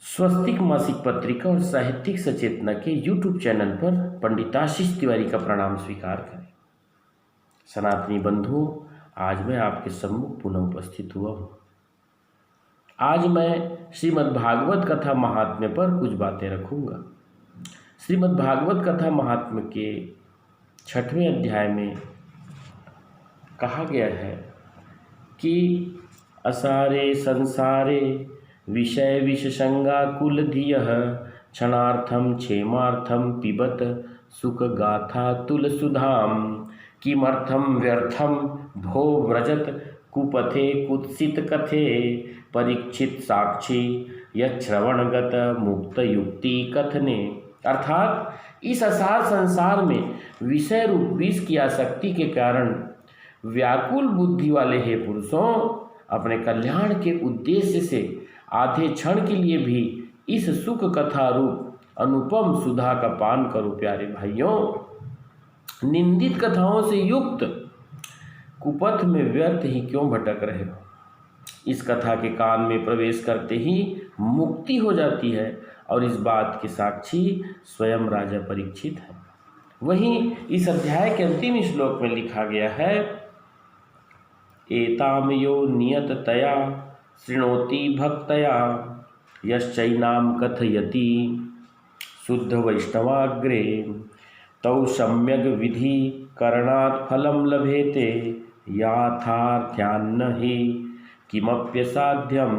स्वस्तिक मासिक पत्रिका और साहित्यिक सचेतना के YouTube चैनल पर पंडित आशीष तिवारी का प्रणाम स्वीकार करें। सनातनी बंधुओं, आज मैं आपके सम्मुख पुनः उपस्थित हुआ हूँ। आज मैं श्रीमद् भागवत कथा महात्म्य पर कुछ बातें रखूँगा। श्रीमद् भागवत कथा महात्म्य के 6वें अध्याय में कहा गया है कि असारे संसारे विषय विषसंगा धियः क्षणार्थम क्षेमार्थम पिबत सुख गाथा तुलसुधाम किमर्थम व्यर्थम भो व्रजत कुपथे कुत्सित कथे परीक्षित साक्षी यश्रवणगत मुक्त युक्ति कथने। अर्थात इस असार संसार में विषय रूप विष की आसक्ति के कारण व्याकुल बुद्धि वाले हे पुरुषों, अपने कल्याण के उद्देश्य से आधे क्षण के लिए भी इस सुख कथा रूप अनुपम सुधा का पान करो। प्यारे भाइयों, निंदित कथाओं से युक्त कुपथ में व्यर्थ ही क्यों भटक रहे हो। इस कथा के कान में प्रवेश करते ही मुक्ति हो जाती है और इस बात के साक्षी स्वयं राजा परीक्षित है। वहीं इस अध्याय के अंतिम श्लोक में लिखा गया है, एताम यो नियततया शृणोति भक्तया यश्चैनाम कथयति शुद्ध वैष्णवाग्रे तौ सम्यग् विधि करणात् फलं लभेते याथार्थ्यान्न हि किमप्यसाध्यम।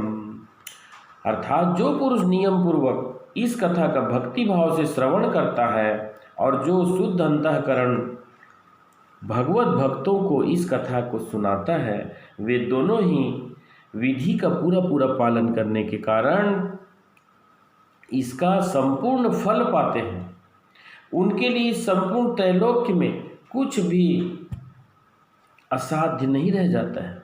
अर्थात जो पुरुष नियम पूर्वक इस कथा का भक्ति भाव से श्रवण करता है और जो शुद्ध अंतःकरण भगवत भक्तों को इस कथा को सुनाता है, वे दोनों ही विधि का पूरा पालन करने के कारण इसका संपूर्ण फल पाते हैं। उनके लिए संपूर्ण त्रैलोक्य में कुछ भी असाध्य नहीं रह जाता है।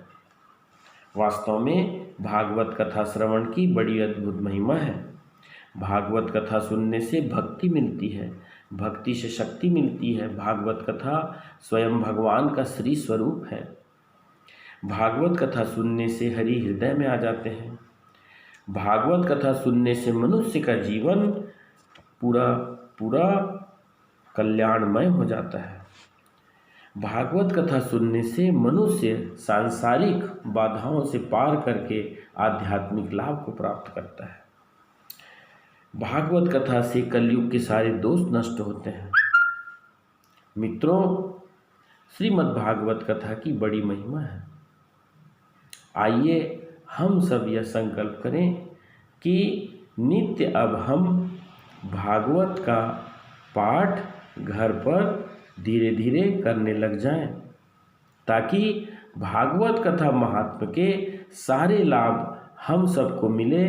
वास्तव में भागवत कथा श्रवण की बड़ी अद्भुत महिमा है। भागवत कथा सुनने से भक्ति मिलती है, भक्ति से शक्ति मिलती है। भागवत कथा स्वयं भगवान का श्री स्वरूप है। भागवत कथा सुनने से हरि हृदय में आ जाते हैं। भागवत कथा सुनने से मनुष्य का जीवन पूरा कल्याणमय हो जाता है। भागवत कथा सुनने से मनुष्य सांसारिक बाधाओं से पार करके आध्यात्मिक लाभ को प्राप्त करता है। भागवत कथा से कलयुग के सारे दोष नष्ट होते हैं। मित्रों, श्रीमद् भागवत कथा की बड़ी महिमा है। आइए हम सब यह संकल्प करें कि नित्य अब हम भागवत का पाठ घर पर धीरे धीरे करने लग जाएं, ताकि भागवत कथा महात्म्य के सारे लाभ हम सबको मिले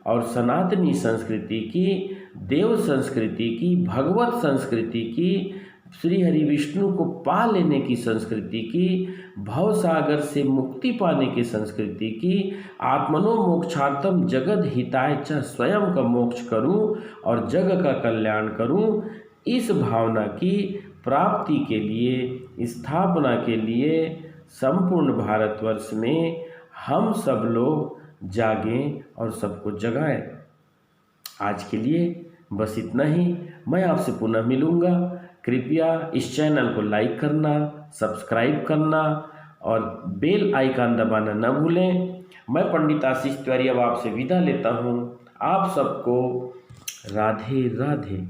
और सनातनी संस्कृति की, देव संस्कृति की, भगवत संस्कृति की, श्री हरि विष्णु को पा लेने की संस्कृति की, भव सागर से मुक्ति पाने की संस्कृति की, आत्मनो मोक्षार्थम जगद हिताय च, स्वयं का मोक्ष करूं और जग का कल्याण करूं, इस भावना की प्राप्ति के लिए, स्थापना के लिए संपूर्ण भारतवर्ष में हम सब लोग जागें और सबको जगाएं। आज के लिए बस इतना ही। मैं आपसे पुनः मिलूँगा। कृपया इस चैनल को लाइक करना, सब्सक्राइब करना और बेल आइकन दबाना न भूलें। मैं पंडित आशीष तिवारी अब आपसे विदा लेता हूँ। आप सबको राधे राधे।